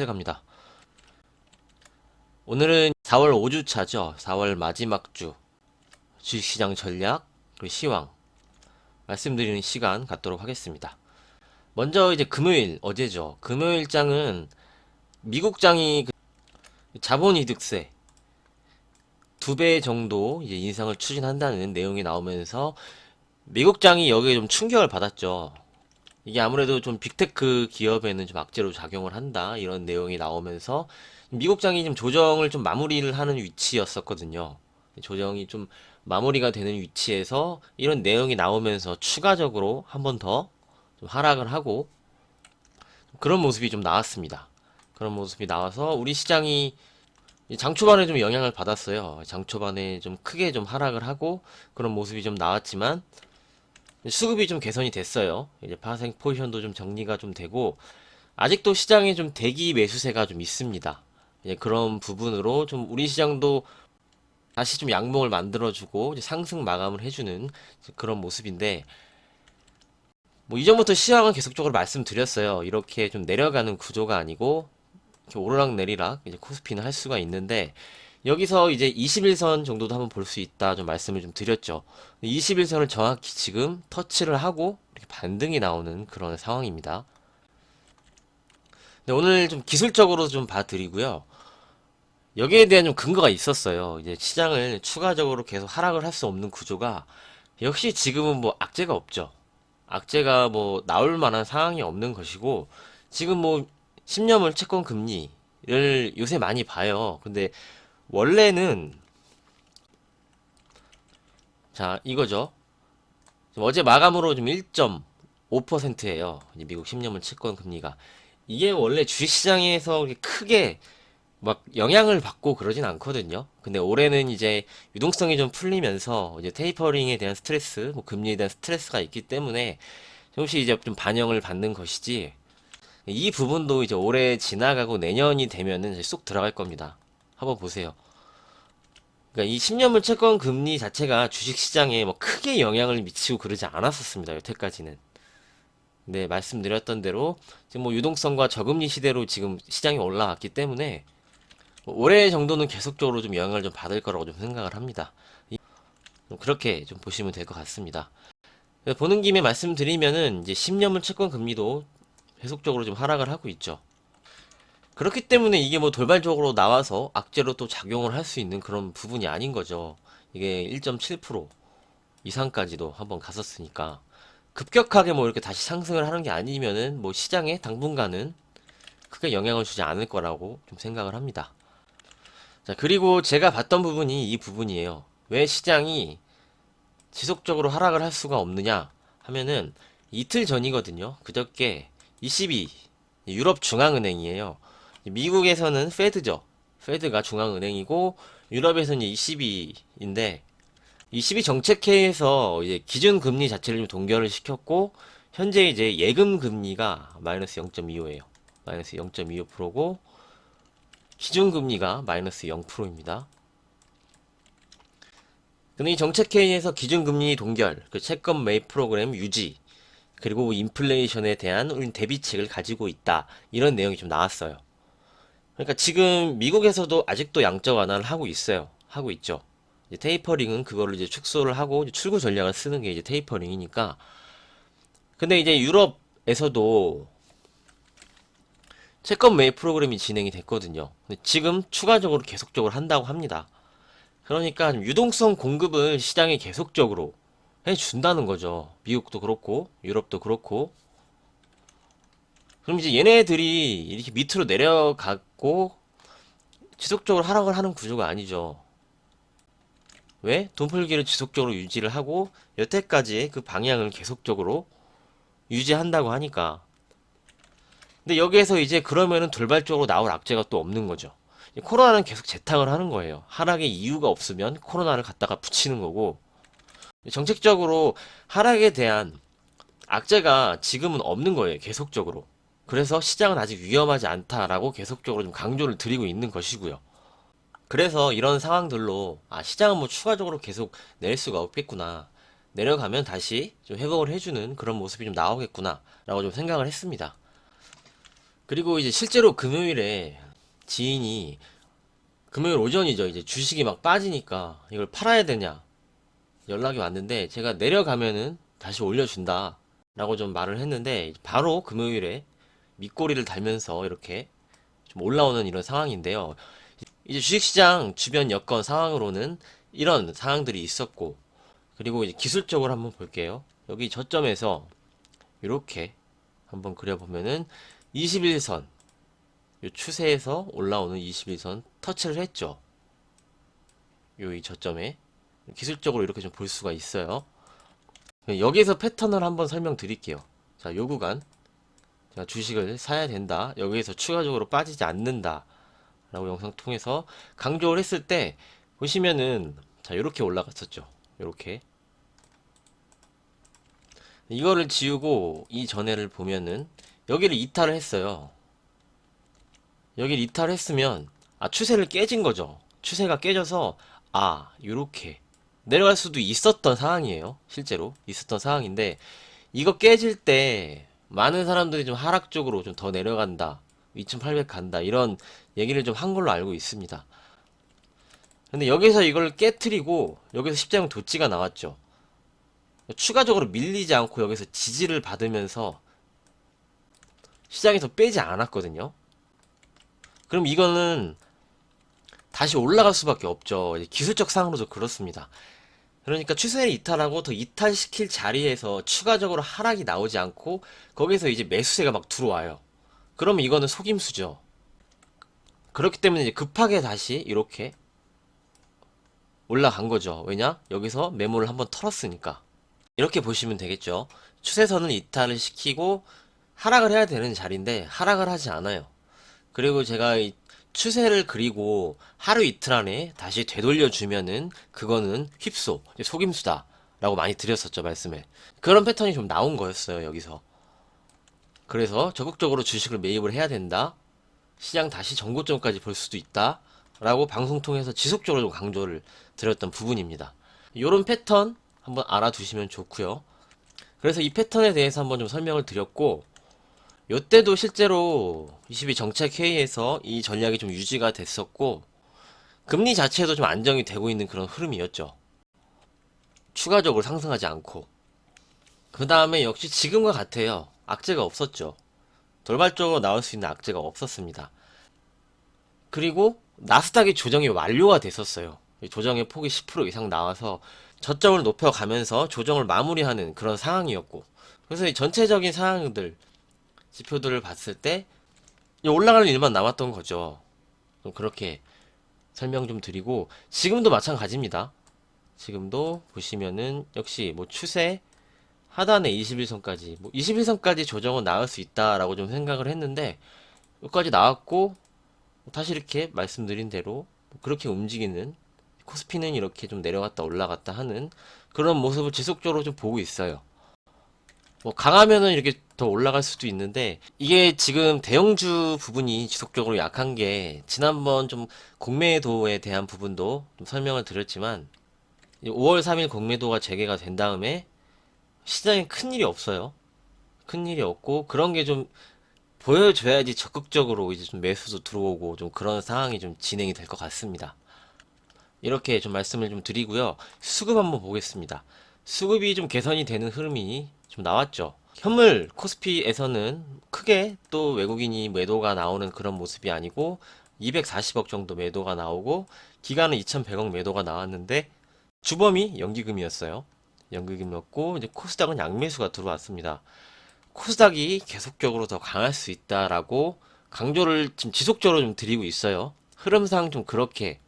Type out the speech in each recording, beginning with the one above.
시작합니다. 오늘은 4월 5주차죠. 4월 마지막 주 주식시장 전략 그리고 시황 말씀드리는 시간 갖도록 하겠습니다. 먼저 이제 금요일 어제죠. 금요일장은 미국장이 자본이득세 2배 정도 이제 인상을 추진한다는 내용이 나오면서 미국장이 여기에 좀 충격을 받았죠. 이게 아무래도 좀 빅테크 기업에는 좀 악재로 작용을 한다 이런 내용이 나오면서 미국장이 좀 조정을 좀 마무리를 하는 위치였었거든요. 조정이 좀 마무리가 되는 위치에서 이런 내용이 나오면서 추가적으로 한 번 더 좀 하락을 하고 그런 모습이 좀 나왔습니다. 그런 모습이 나와서 우리 시장이 장 초반에 좀 영향을 받았어요. 장 초반에 좀 크게 좀 하락을 하고 그런 모습이 좀 나왔지만 수급이 좀 개선이 됐어요. 이제 파생 포지션도 좀 정리가 좀 되고 아직도 시장에 좀 대기 매수세가 좀 있습니다. 이제 그런 부분으로 좀 우리 시장도 다시 좀 양봉을 만들어주고 이제 상승 마감을 해주는 그런 모습인데 뭐 이전부터 시황은 계속적으로 말씀드렸어요. 이렇게 좀 내려가는 구조가 아니고 이렇게 오르락 내리락 이제 코스피는 할 수가 있는데 여기서 이제 21선 정도도 한번 볼 수 있다 좀 말씀을 좀 드렸죠. 21선을 정확히 지금 터치를 하고 이렇게 반등이 나오는 그런 상황입니다. 근데 오늘 좀 기술적으로 좀 봐드리고요. 여기에 대한 좀 근거가 있었어요. 이제 시장을 추가적으로 계속 하락을 할 수 없는 구조가 역시 지금은 뭐 악재가 없죠. 악재가 뭐 나올 만한 상황이 없는 것이고 지금 뭐 10년물 채권 금리를 요새 많이 봐요. 근데 원래는 자 이거죠. 어제 마감으로 좀 1.5%예요. 미국 10년물 채권 금리가 이게 원래 주식시장에서 그렇게 크게 막 영향을 받고 그러진 않거든요. 근데 올해는 이제 유동성이 좀 풀리면서 이제 테이퍼링에 대한 스트레스, 뭐 금리에 대한 스트레스가 있기 때문에 조금씩 이제 좀 반영을 받는 것이지. 이 부분도 이제 올해 지나가고 내년이 되면은 이제 쏙 들어갈 겁니다. 한번 보세요. 그러니까 이 10년물 채권 금리 자체가 주식 시장에 뭐 크게 영향을 미치고 그러지 않았었습니다. 여태까지는. 네, 말씀드렸던 대로 지금 뭐 유동성과 저금리 시대로 지금 시장이 올라왔기 때문에 올해 정도는 계속적으로 좀 영향을 좀 받을 거라고 좀 생각을 합니다. 그렇게 좀 보시면 될 것 같습니다. 보는 김에 말씀드리면은 이제 10년물 채권 금리도 계속적으로 좀 하락을 하고 있죠. 그렇기 때문에 이게 뭐 돌발적으로 나와서 악재로 또 작용을 할 수 있는 그런 부분이 아닌 거죠. 이게 1.7% 이상까지도 한번 갔었으니까 급격하게 뭐 이렇게 다시 상승을 하는 게 아니면은 뭐 시장에 당분간은 크게 영향을 주지 않을 거라고 좀 생각을 합니다. 자, 그리고 제가 봤던 부분이 이 부분이에요. 왜 시장이 지속적으로 하락을 할 수가 없느냐 하면은 이틀 전이거든요. 그저께 ECB, 유럽 중앙은행이에요. 미국에서는 페드죠. 페드가 중앙은행이고 유럽에서는 ECB인데 ECB 정책회의에서 이제 기준 금리 자체를 좀 동결을 시켰고 현재 이제 예금 금리가 마이너스 0.25예요. 마이너스 0.25%고 기준금리가 마이너스 0%입니다. 근데 이 정책회의에서 기준금리 동결, 그 채권 매입 프로그램 유지, 그리고 인플레이션에 대한 대비책을 가지고 있다. 이런 내용이 좀 나왔어요. 그러니까 지금 미국에서도 아직도 양적 완화를 하고 있어요. 하고 있죠. 이제 테이퍼링은 그거를 이제 축소를 하고 이제 출구 전략을 쓰는 게 이제 테이퍼링이니까. 근데 이제 유럽에서도 채권 매입 프로그램이 진행이 됐거든요. 근데 지금 추가적으로 계속적으로 한다고 합니다. 그러니까 유동성 공급을 시장에 계속적으로 해준다는 거죠. 미국도 그렇고 유럽도 그렇고. 그럼 이제 얘네들이 이렇게 밑으로 내려가고 지속적으로 하락을 하는 구조가 아니죠. 왜? 돈풀기를 지속적으로 유지를 하고 여태까지의 그 방향을 계속적으로 유지한다고 하니까. 근데 여기에서 이제 그러면은 돌발적으로 나올 악재가 또 없는 거죠. 코로나는 계속 재탕을 하는 거예요. 하락의 이유가 없으면 코로나를 갖다가 붙이는 거고 정책적으로 하락에 대한 악재가 지금은 없는 거예요. 계속적으로. 그래서 시장은 아직 위험하지 않다라고 계속적으로 좀 강조를 드리고 있는 것이고요. 그래서 이런 상황들로 시장은 뭐 추가적으로 계속 낼 수가 없겠구나. 내려가면 다시 좀 회복을 해주는 그런 모습이 좀 나오겠구나 라고 좀 생각을 했습니다. 그리고 이제 실제로 금요일에 지인이 금요일 오전이죠. 이제 주식이 막 빠지니까 이걸 팔아야 되냐 연락이 왔는데 제가 내려가면은 다시 올려준다 라고 좀 말을 했는데 바로 금요일에 밑꼬리를 달면서 이렇게 좀 올라오는 이런 상황인데요. 이제 주식시장 주변 여건 상황으로는 이런 상황들이 있었고, 그리고 이제 기술적으로 한번 볼게요. 여기 저점에서 이렇게 한번 그려보면은 21선, 이 추세에서 올라오는 21선 터치를 했죠. 이 저점에 기술적으로 이렇게 좀 볼 수가 있어요. 여기에서 패턴을 한번 설명드릴게요. 자, 요 구간 제가 주식을 사야 된다. 여기에서 추가적으로 빠지지 않는다. 라고 영상 통해서 강조를 했을 때 보시면은 자, 요렇게 올라갔었죠. 요렇게. 이거를 지우고 이 전해를 보면은 여기를 이탈을 했어요. 여기를 이탈을 했으면 추세를 깨진 거죠. 추세가 깨져서 요렇게 내려갈 수도 있었던 상황이에요. 실제로 있었던 상황인데 이거 깨질 때 많은 사람들이 좀 하락 쪽으로 좀 더 내려간다. 2800 간다. 이런 얘기를 좀 한 걸로 알고 있습니다. 근데 여기서 이걸 깨트리고 여기서 십자형 도치가 나왔죠. 추가적으로 밀리지 않고 여기서 지지를 받으면서 시장에서 빼지 않았거든요. 그럼 이거는 다시 올라갈 수밖에 없죠. 기술적 상으로도 그렇습니다. 그러니까 추세를 이탈하고 더 이탈시킬 자리에서 추가적으로 하락이 나오지 않고 거기서 이제 매수세가 막 들어와요. 그러면 이거는 속임수죠. 그렇기 때문에 이제 급하게 다시 이렇게 올라간 거죠. 왜냐? 여기서 매물을 한번 털었으니까. 이렇게 보시면 되겠죠. 추세선을 이탈을 시키고 하락을 해야 되는 자리인데 하락을 하지 않아요. 그리고 제가 이 추세를 그리고 하루 이틀 안에 다시 되돌려 주면은 그거는 휩소, 속임수다 라고 많이 드렸었죠, 말씀을. 그런 패턴이 좀 나온 거였어요, 여기서. 그래서 적극적으로 주식을 매입을 해야 된다. 시장 다시 전고점까지 볼 수도 있다 라고 방송 통해서 지속적으로 좀 강조를 드렸던 부분입니다. 요런 패턴 한번 알아두시면 좋고요. 그래서 이 패턴에 대해서 한번 좀 설명을 드렸고, 요때도 실제로 22 정책 회의에서 이 전략이 좀 유지가 됐었고, 금리 자체도 좀 안정이 되고 있는 그런 흐름이었죠. 추가적으로 상승하지 않고. 그 다음에 역시 지금과 같아요. 악재가 없었죠. 돌발적으로 나올 수 있는 악재가 없었습니다. 그리고 나스닥이 조정이 완료가 됐었어요. 조정의 폭이 10% 이상 나와서 저점을 높여가면서 조정을 마무리하는 그런 상황이었고, 그래서 이 전체적인 상황들 지표들을 봤을 때 올라가는 일만 남았던 거죠. 좀 그렇게 설명 좀 드리고, 지금도 마찬가지입니다. 지금도 보시면은 역시 뭐 추세 하단에 21선까지, 뭐 21선까지 조정은 나올 수 있다라고 좀 생각을 했는데 여기까지 나왔고, 다시 이렇게 말씀드린 대로 그렇게 움직이는, 코스피는 이렇게 좀 내려갔다 올라갔다 하는 그런 모습을 지속적으로 좀 보고 있어요. 뭐 강하면은 이렇게 더 올라갈 수도 있는데 이게 지금 대형주 부분이 지속적으로 약한 게, 지난번 좀 공매도에 대한 부분도 좀 설명을 드렸지만 5월 3일 공매도가 재개가 된 다음에 시장에 큰 일이 없어요. 큰 일이 없고 그런 게 좀 보여줘야지 적극적으로 이제 좀 매수도 들어오고 좀 그런 상황이 좀 진행이 될 것 같습니다. 이렇게 좀 말씀을 좀 드리고요. 수급 한번 보겠습니다. 수급이 좀 개선이 되는 흐름이 좀 나왔죠. 현물 코스피에서는 크게 또 외국인이 매도가 나오는 그런 모습이 아니고 240억 정도 매도가 나오고 기간은 2100억 매도가 나왔는데 주범이 연기금이었어요. 연기금이었고 이제 코스닥은 양매수가 들어왔습니다. 코스닥이 계속적으로 더 강할 수 있다라고 강조를 지금 지속적으로 좀 드리고 있어요. 흐름상 좀 그렇게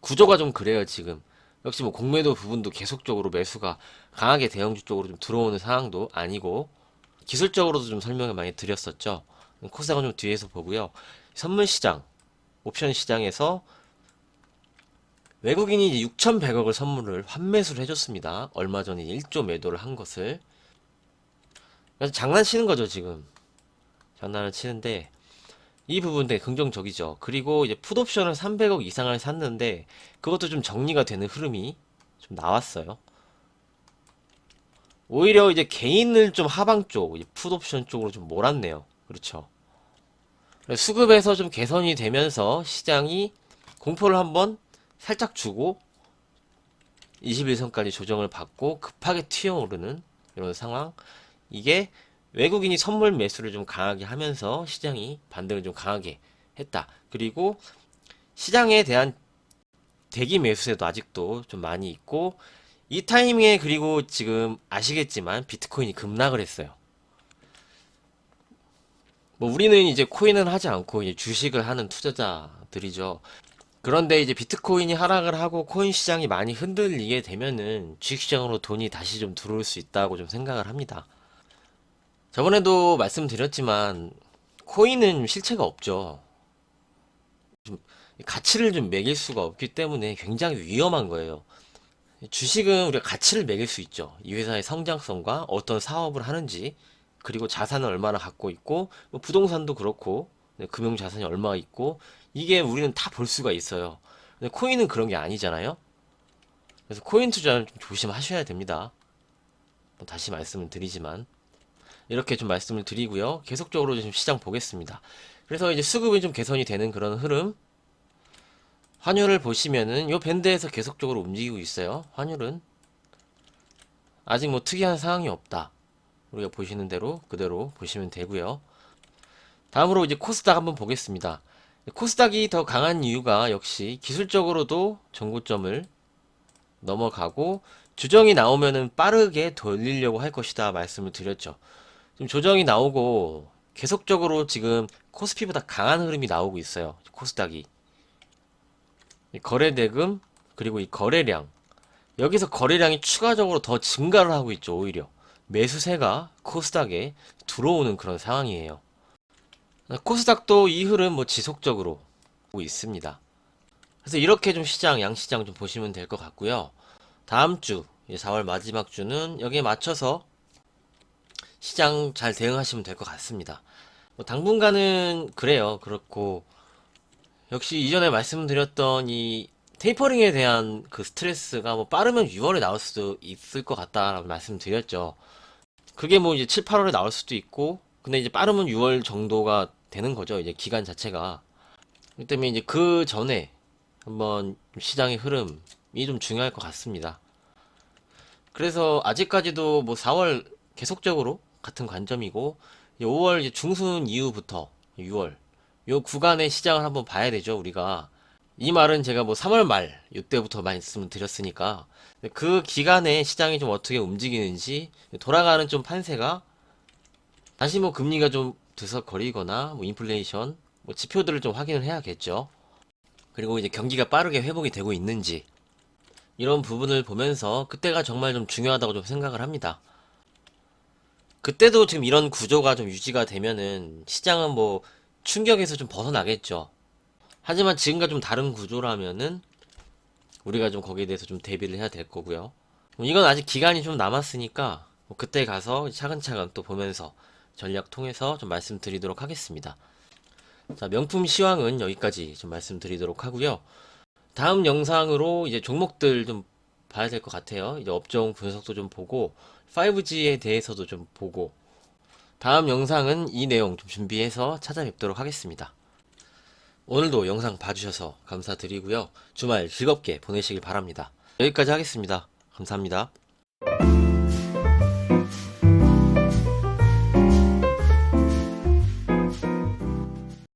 구조가 좀 그래요, 지금. 역시 뭐 공매도 부분도 계속적으로 매수가 강하게 대형주 쪽으로 좀 들어오는 상황도 아니고, 기술적으로도 좀 설명을 많이 드렸었죠. 코스닥은 좀 뒤에서 보고요. 선물 시장, 옵션 시장에서 외국인이 이제 6,100억을 선물을 환매수를 해줬습니다. 얼마 전에 1조 매도를 한 것을. 그래서 장난치는 거죠, 지금. 장난을 치는데, 이 부분 되게 긍정적이죠. 그리고 이제 풋옵션을 300억 이상을 샀는데 그것도 좀 정리가 되는 흐름이 좀 나왔어요. 오히려 이제 개인을 좀 하방 쪽, 풋옵션 쪽으로 좀 몰았네요. 그렇죠. 수급에서 좀 개선이 되면서 시장이 공포를 한번 살짝 주고 21선까지 조정을 받고 급하게 튀어오르는 이런 상황. 이게 외국인이 선물 매수를 좀 강하게 하면서 시장이 반등을 좀 강하게 했다. 그리고 시장에 대한 대기 매수세도 아직도 좀 많이 있고 이 타이밍에 그리고 지금 아시겠지만 비트코인이 급락을 했어요. 뭐 우리는 이제 코인은 하지 않고 이제 주식을 하는 투자자들이죠. 그런데 이제 비트코인이 하락을 하고 코인 시장이 많이 흔들리게 되면은 주식시장으로 돈이 다시 좀 들어올 수 있다고 좀 생각을 합니다. 저번에도 말씀드렸지만 코인은 실체가 없죠. 가치를 좀 매길 수가 없기 때문에 굉장히 위험한 거예요. 주식은 우리가 가치를 매길 수 있죠. 이 회사의 성장성과 어떤 사업을 하는지, 그리고 자산을 얼마나 갖고 있고, 뭐 부동산도 그렇고, 네, 금융자산이 얼마나 있고, 이게 우리는 다 볼 수가 있어요. 근데 코인은 그런 게 아니잖아요. 그래서 코인 투자는 좀 조심하셔야 됩니다. 다시 말씀을 드리지만. 이렇게 좀 말씀을 드리고요. 계속적으로 좀 시장 보겠습니다. 그래서 이제 수급이 좀 개선이 되는 그런 흐름. 환율을 보시면은 요 밴드에서 계속적으로 움직이고 있어요. 환율은 아직 뭐 특이한 상황이 없다. 우리가 보시는 대로 그대로 보시면 되고요. 다음으로 이제 코스닥 한번 보겠습니다. 코스닥이 더 강한 이유가 역시 기술적으로도 전고점을 넘어가고 조정이 나오면은 빠르게 돌리려고 할 것이다 말씀을 드렸죠. 지금 조정이 나오고 계속적으로 지금 코스피보다 강한 흐름이 나오고 있어요. 코스닥이 거래 대금 그리고 이 거래량 여기서 거래량이 추가적으로 더 증가를 하고 있죠. 오히려 매수세가 코스닥에 들어오는 그런 상황이에요. 코스닥도 이 흐름 뭐 지속적으로 보고 있습니다. 그래서 이렇게 좀 시장, 양시장 좀 보시면 될 것 같고요. 다음 주, 4월 마지막 주는 여기에 맞춰서 시장 잘 대응하시면 될 것 같습니다. 뭐 당분간은 그래요. 그렇고 역시 이전에 말씀드렸던 이 테이퍼링에 대한 그 스트레스가 뭐 빠르면 6월에 나올 수도 있을 것 같다라고 말씀드렸죠. 그게 뭐 이제 7, 8월에 나올 수도 있고, 근데 이제 빠르면 6월 정도가 되는 거죠. 이제 기간 자체가. 그렇기 때문에 이제 그 전에 한번 시장의 흐름이 좀 중요할 것 같습니다. 그래서 아직까지도 뭐 4월 계속적으로 같은 관점이고, 5월 이제 중순 이후부터 6월 요 구간의 시장을 한번 봐야 되죠, 우리가. 이 말은 제가 뭐 3월 말 이때부터 말씀을 드렸으니까 그 기간에 시장이 좀 어떻게 움직이는지 돌아가는 좀 판세가 다시 뭐 금리가 좀 들썩거리거나 뭐 인플레이션 뭐 지표들을 좀 확인을 해야겠죠. 그리고 이제 경기가 빠르게 회복이 되고 있는지 이런 부분을 보면서 그때가 정말 좀 중요하다고 좀 생각을 합니다. 그때도 지금 이런 구조가 좀 유지가 되면은 시장은 뭐 충격에서 좀 벗어나겠죠. 하지만 지금과 좀 다른 구조라면은 우리가 좀 거기에 대해서 좀 대비를 해야 될 거고요. 이건 아직 기간이 좀 남았으니까 뭐 그때 가서 차근차근 또 보면서 전략 통해서 좀 말씀드리도록 하겠습니다. 자, 명품 시황은 여기까지 좀 말씀드리도록 하고요. 다음 영상으로 이제 종목들 좀 봐야 될 것 같아요. 이제 업종 분석도 좀 보고 5G에 대해서도 좀 보고 다음 영상은 이 내용 좀 준비해서 찾아뵙도록 하겠습니다. 오늘도 영상 봐주셔서 감사드리고요. 주말 즐겁게 보내시길 바랍니다. 여기까지 하겠습니다. 감사합니다.